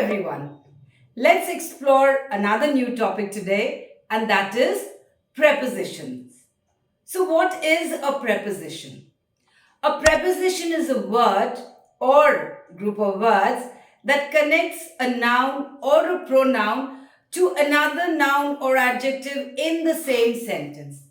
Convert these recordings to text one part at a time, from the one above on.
everyone. Let's explore another new topic today, and that is prepositions. So, what is a preposition? A preposition is a word or group of words that connects a noun or a pronoun to another noun or adjective in the same sentence.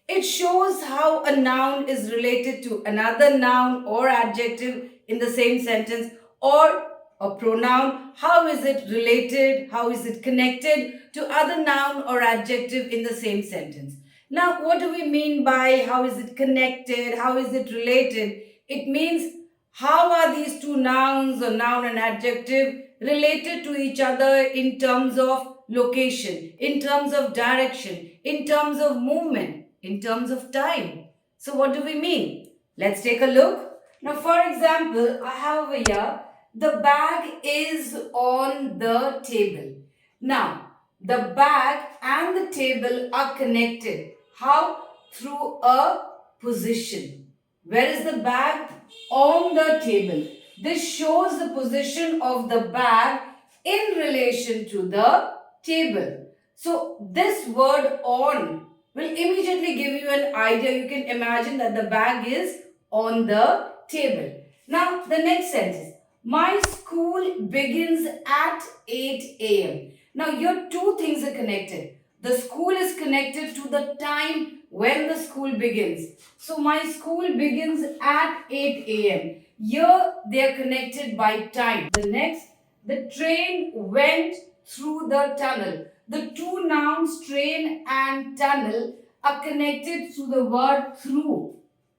It shows how a noun is related to another noun or adjective in the same sentence, or a pronoun, how is it related, how is it connected to other noun or adjective in the same sentence. Now, what do we mean by how is it connected, how is it related? It means how are these two nouns or noun and adjective related to each other in terms of location, in terms of direction, in terms of movement, in terms of time. So what do we mean? Let's take a look. Now, for example, I have over here, the bag is on the table. Now, the bag and the table are connected. How? Through a position. Where is the bag? On the table. This shows the position of the bag in relation to the table. So, this word on will immediately give you an idea. You can imagine that the bag is on the table. Now, the next sentence. My school begins at 8 a.m. Now, here two things are connected. The school is connected to the time when the school begins. So, my school begins at 8 a.m. Here, they are connected by time. The next, the train went through the tunnel. The two nouns, train and tunnel, are connected through the word through,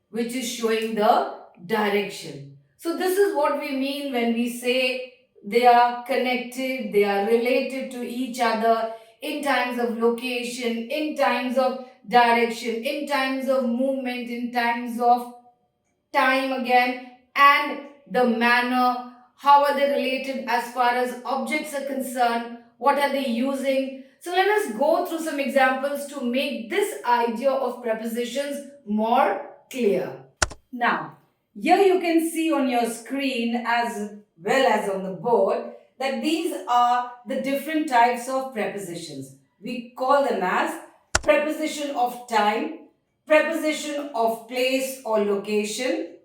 which is showing the direction. So this is what we mean when we say they are connected, they are related to each other in times of location, in times of direction, in times of movement, in times of time again, and the manner. How are they related as far as objects are concerned? What are they using? So let us go through some examples to make this idea of prepositions more clear. Now, here you can see on your screen as well as on the board that these are the different types of prepositions. We call them as preposition of time, preposition of place or location,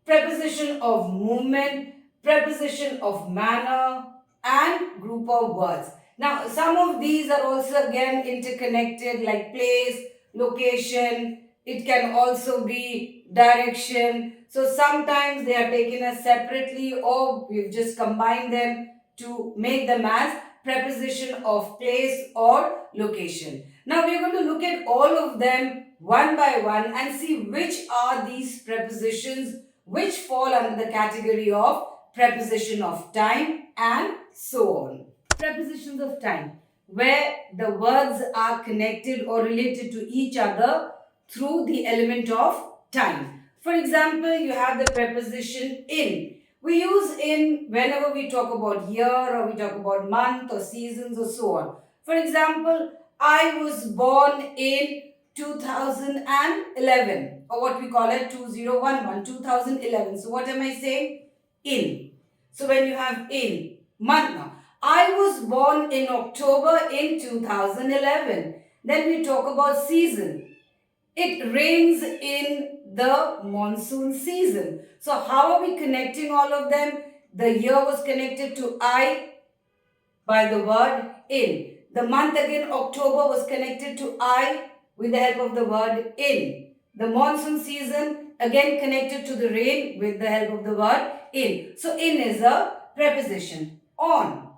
preposition of movement, preposition of manner, and group of words. Now, some of these are also again interconnected, like place, location. It can also be direction. So sometimes they are taken as separately, or we've just combined them to make them as preposition of place or location. Now we're going to look at all of them one by one and see which are these prepositions which fall under the category of preposition of time and so on. Prepositions of time, where the words are connected or related to each other through the element of time. For example, you have the preposition in. We use in whenever we talk about year or we talk about month or seasons or so on. For example, I was born in 2011, or what we call it 2011, 2011. So what am I saying? In. So when you have in, month now. I was born in October in 2011. Then we talk about season. It rains in the monsoon season. So how are we connecting all of them? The year was connected to I by the word in. The month again, October, was connected to I with the help of the word in. The monsoon season again connected to the rain with the help of the word in. So in is a preposition. On.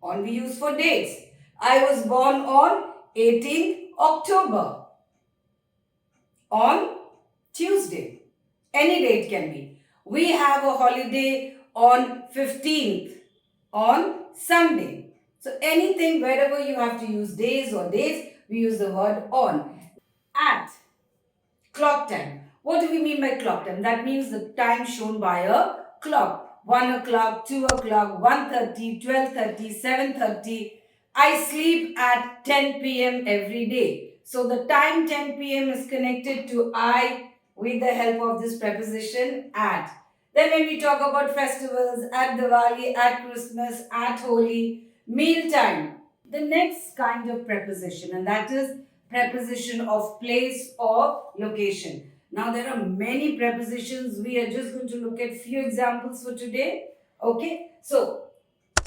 On we use for dates. I was born on 18th October. On Tuesday. Any date can be. We have a holiday on 15th, on Sunday. So anything, wherever you have to use days or dates, we use the word on. At. Clock time. What do we mean by clock time? That means the time shown by a clock. 1 o'clock, 2 o'clock, 1:30, 12:30, 7:30. I sleep at 10 p.m. every day. So the time 10 p.m. is connected to I with the help of this preposition at. Then when we talk about festivals, at Diwali, at Christmas, at Holi, mealtime, the next kind of preposition, and that is preposition of place or location. Now there are many prepositions. We are just going to look at few examples for today. Okay, so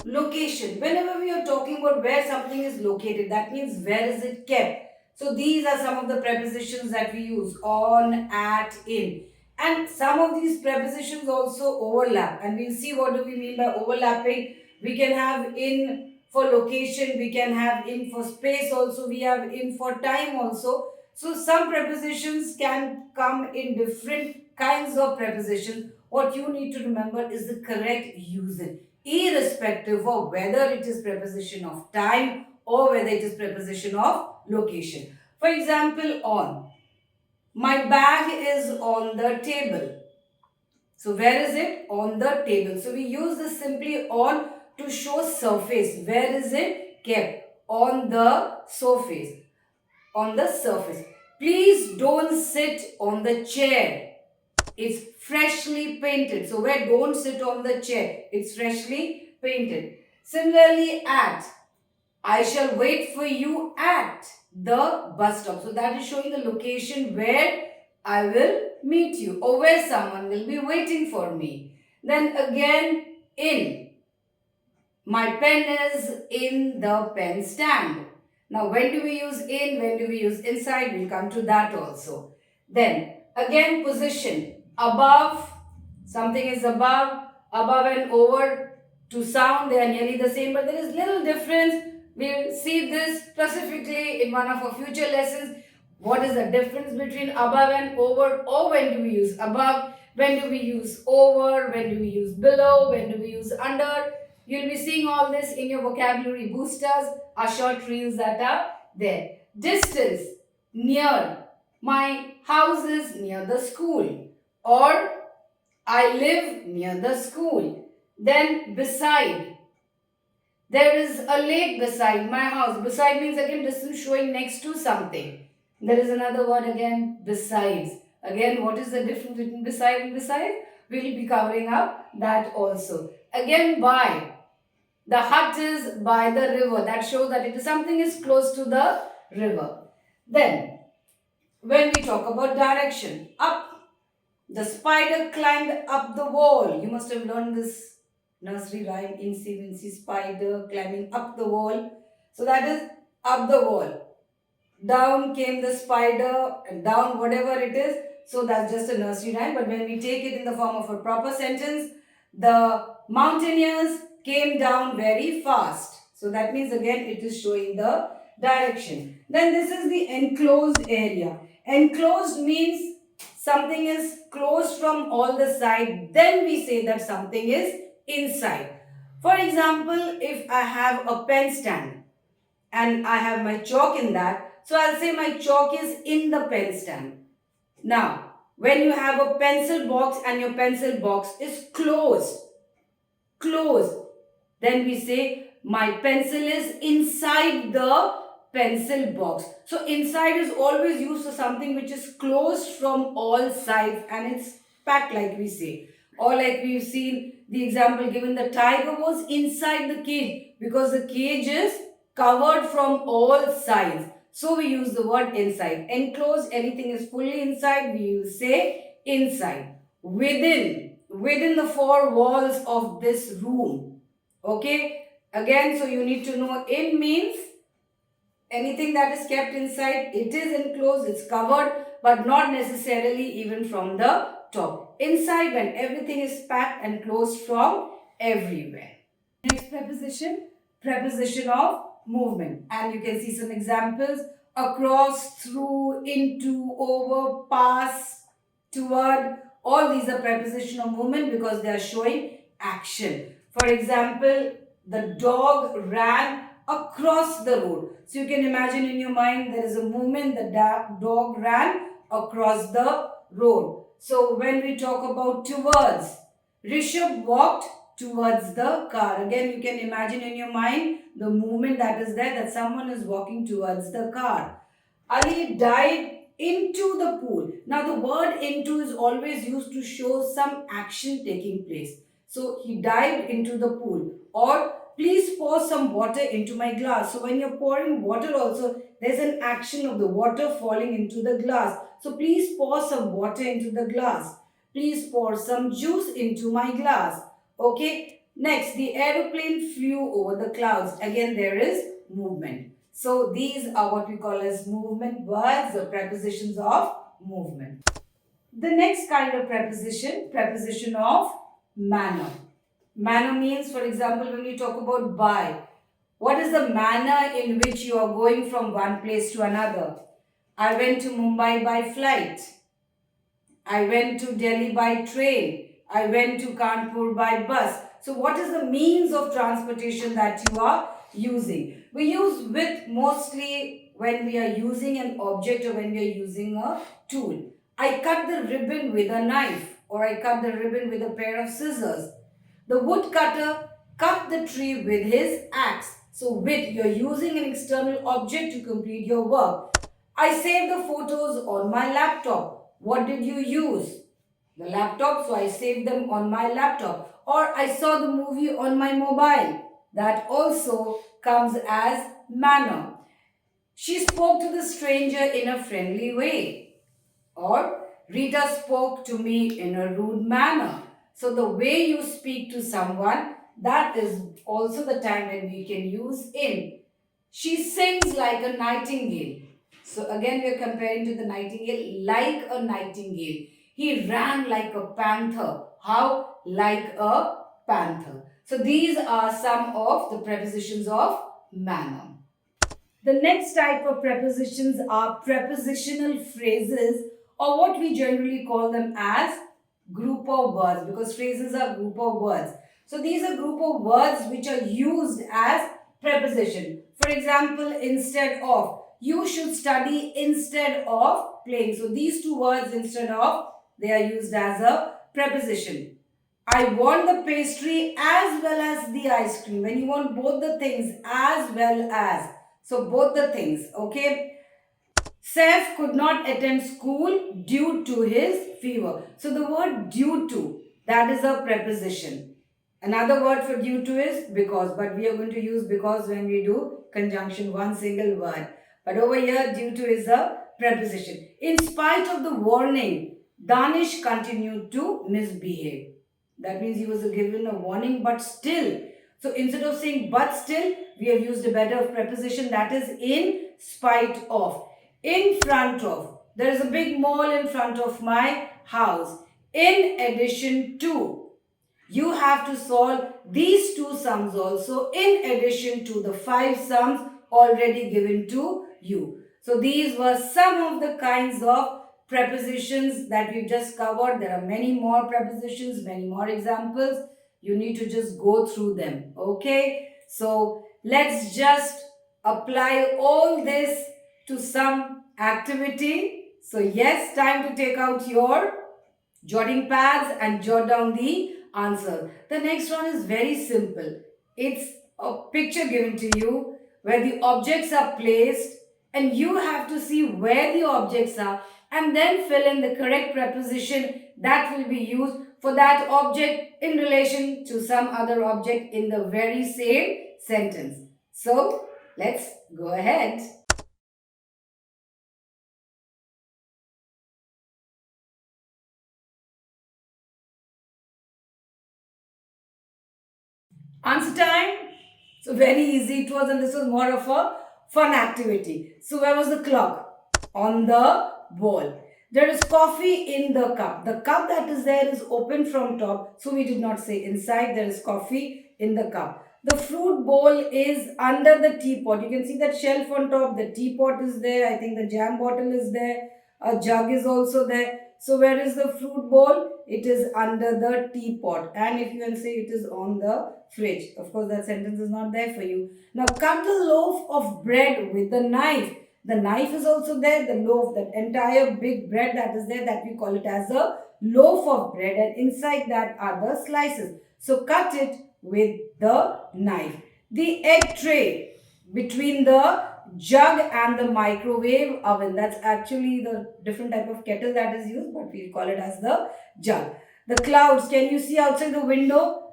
location. Whenever we are talking about where something is located, that means where is it kept. So these are some of the prepositions that we use: on, at, in. And some of these prepositions also overlap. And we'll see what do we mean by overlapping. We can have in for location, we can have in for space also, we have in for time also. So some prepositions can come in different kinds of prepositions. What you need to remember is the correct usage, irrespective of whether it is preposition of time or whether it is preposition of location. For example, on. My bag is on the table. So where is it? On the table. So we use this simply on to show surface. Where is it kept? On the surface. On the surface. Please don't sit on the chair. It's freshly painted. So where don't sit on the chair, it's freshly painted. Similarly, at. I shall wait for you at the bus stop. So that is showing the location where I will meet you or where someone will be waiting for me. Then again, in. My pen is in the pen stand. Now when do we use in? When do we use inside? We'll come to that also. Then again, position. Above, something is above and over. To sound, they are nearly the same, but there is little difference. We'll see this specifically in one of our future lessons. What is the difference between above and over, or when do we use above, when do we use over, when do we use below, when do we use under. You'll be seeing all this in your vocabulary boosters, our short reels that are there. Distance, near. My house is near the school, or I live near the school. Then beside. There is a lake beside my house. Beside means again distance showing next to something. There is another word again, besides. Again, what is the difference between beside and beside? We will be covering up that also. Again, by. The hut is by the river. That shows that it is something is close to the river. Then, when we talk about direction, up. The spider climbed up the wall. You must have learned this nursery rhyme, Incy Wincy Spider climbing up the wall. So that is up the wall. Down came the spider, and down whatever it is. So that's just a nursery rhyme. But when we take it in the form of a proper sentence, the mountaineers came down very fast. So that means again it is showing the direction. Then this is the enclosed area. Enclosed means something is closed from all the sides. Then we say that something is inside. For example, if I have a pen stand and I have my chalk in that, so I'll say my chalk is in the pen stand. Now, when you have a pencil box and your pencil box is closed, then we say my pencil is inside the pencil box. So inside is always used for something which is closed from all sides and it's packed, like we say. Or like we've seen the example given, the tiger was inside the cage because the cage is covered from all sides. So we use the word inside. Enclosed, anything is fully inside, we will say inside. Within the four walls of this room. Okay, again, so you need to know in means anything that is kept inside, it is enclosed, it's covered, but not necessarily even from the top. Inside, when everything is packed and closed from everywhere. Next preposition, preposition of movement. And you can see some examples: across, through, into, over, past, toward. All these are preposition of movement because they are showing action. For example, the dog ran across the road. So you can imagine in your mind there is a movement, the dog ran across the road. So when we talk about towards, Rishabh walked towards the car. Again, you can imagine in your mind the movement that is there, that someone is walking towards the car. Ali dived into the pool. Now, the word into is always used to show some action taking place. So, he dived into the pool. Or, please pour some water into my glass. So, when you're pouring water, also, there's an action of the water falling into the glass. So, please pour some water into the glass. Please pour some juice into my glass. Okay. Next, the aeroplane flew over the clouds. Again, there is movement. So, these are what we call as movement words, the prepositions of movement. The next kind of preposition, preposition of manner. Manner means, for example, when you talk about by, what is the manner in which you are going from one place to another? I went to Mumbai by flight. I went to Delhi by train. I went to Kanpur by bus. So what is the means of transportation that you are using? We use with mostly when we are using an object or when we are using a tool. I cut the ribbon with a knife, or I cut the ribbon with a pair of scissors. The woodcutter cut the tree with his axe. So with, you're using an external object to complete your work. I saved the photos on my laptop. What did you use? The laptop, so I saved them on my laptop. Or I saw the movie on my mobile. That also comes as manner. She spoke to the stranger in a friendly way. Or Rita spoke to me in a rude manner. So the way you speak to someone, that is also the time when we can use in. She sings like a nightingale. So again, we are comparing to the nightingale, like a nightingale. He ran like a panther. How? Like a panther. So these are some of the prepositions of manner. The next type of prepositions are prepositional phrases, or what we generally call them as group of words, because phrases are group of words. So these are group of words which are used as preposition. For example, instead of, you should study instead of playing. So these two words instead of, they are used as a preposition. I want the pastry as well as the ice cream. When you want both the things as well as. So both the things, okay. Seth could not attend school due to his fever. So the word due to, that is a preposition. Another word for due to is because, but we are going to use because when we do conjunction, one single word. But over here, due to is a preposition. In spite of the warning, Danish continued to misbehave. That means he was given a warning, but still. So instead of saying but still, we have used a better preposition, that is in spite of. In front of. There is a big mall in front of my house. In addition to. You have to solve these two sums also in addition to the 5 sums already given to you. So these were some of the kinds of prepositions that we just covered. There are many more prepositions, many more examples. You need to just go through them. Okay? So let's just apply all this to some activity. So yes, time to take out your jotting pads and jot down the answer. The next one is very simple. It's a picture given to you where the objects are placed and you have to see where the objects are and then fill in the correct preposition that will be used for that object in relation to some other object in the very same sentence. So, let's go ahead. Answer time. So very easy it was, and this was more of a fun activity. So where was the clock? On the wall. There is coffee in the cup. The cup that is there is open from top. So we did not say inside. There is coffee in the cup. The fruit bowl is under the teapot. You can see that shelf on top. The teapot is there. I think the jam bottle is there. A jug is also there. So where is the fruit bowl? It is under the teapot. And if you can say it is on the fridge. Of course, that sentence is not there for you. Now, cut the loaf of bread with the knife. The knife is also there. The loaf, that entire big bread that is there, that we call it as a loaf of bread. And inside that are the slices. So, cut it with the knife. The egg tray. between the jug and the microwave oven. That's actually the different type of kettle that is used, but we call it as the jug. The clouds, can you see outside the window?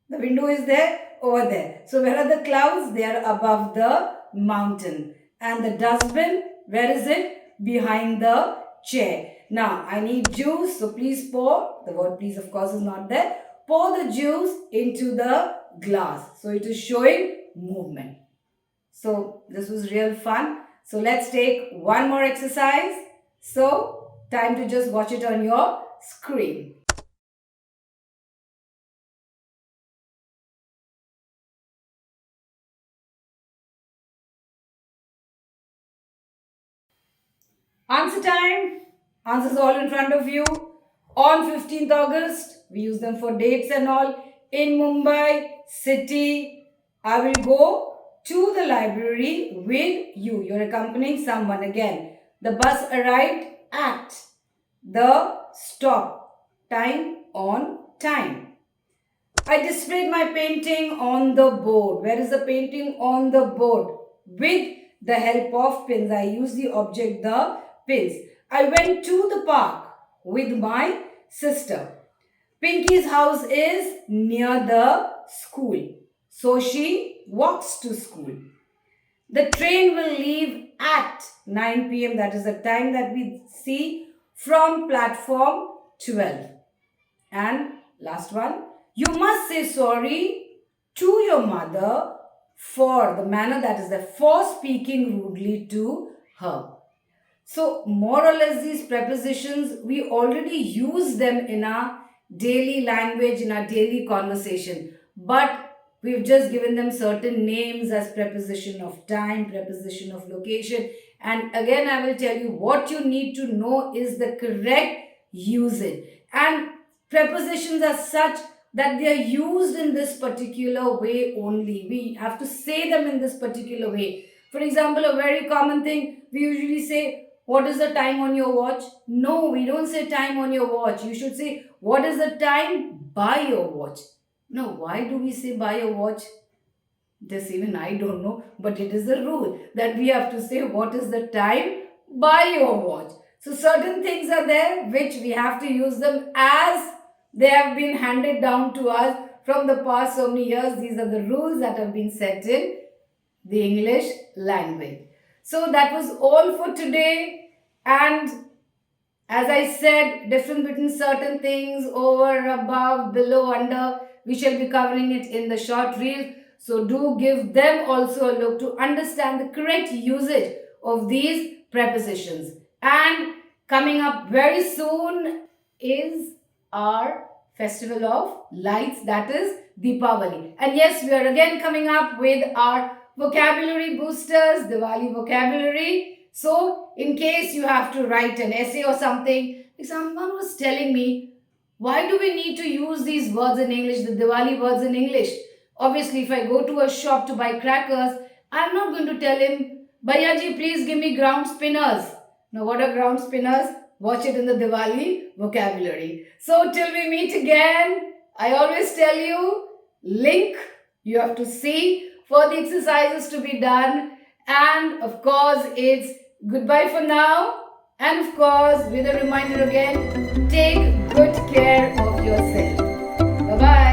The window is there, over there. So where are the clouds? They are above the mountain. And the dustbin, where is it? Behind the chair. Now, I need juice, so please pour. The word please, of course, is not there. Pour the juice into the glass. So it is showing movement. So this was real fun. So let's take one more exercise. So time to just watch it on your screen. Answer time. Answers all in front of you. On 15th August, we use them for dates and all. In Mumbai city, I will go to the library with you. You're accompanying someone again. The bus arrived at the stop. Time on time. I displayed my painting on the board. Where is the painting? On the board. With the help of pins. I use the object, the pins. I went to the park with my sister. Pinky's house is near the school. So she walks to school. The train will leave at 9 p.m. That is the time that we see from platform 12. And last one. You must say sorry to your mother for the manner, that is the for speaking rudely to her. So more or less these prepositions, we already use them in our daily language, in our daily conversation. But we've just given them certain names as preposition of time, preposition of location. And again, I will tell you what you need to know is the correct usage. And prepositions are such that they are used in this particular way only. We have to say them in this particular way. For example, a very common thing, we usually say, what is the time on your watch? No, we don't say time on your watch. You should say, what is the time by your watch? Now, why do we say by your watch? This even I don't know, but it is a rule that we have to say what is the time by your watch. So certain things are there which we have to use them as they have been handed down to us from the past so many years. These are the rules that have been set in the English language. So that was all for today. And as I said, difference between certain things, over, above, below, under, we shall be covering it in the short reel. So do give them also a look to understand the correct usage of these prepositions. And coming up very soon is our festival of lights, that is Deepavali. And yes, we are again coming up with our vocabulary boosters, Diwali vocabulary. So in case you have to write an essay or something, someone was telling me, why do we need to use these words in English, the Diwali words in English? Obviously, if I go to a shop to buy crackers, I'm not going to tell him, Bhayaji, please give me ground spinners. Now, what are ground spinners? Watch it in the Diwali vocabulary. So, till we meet again, I always tell you, link, you have to see for the exercises to be done. And of course, it's goodbye for now. And of course, with a reminder again, take good care of yourself. Bye-bye.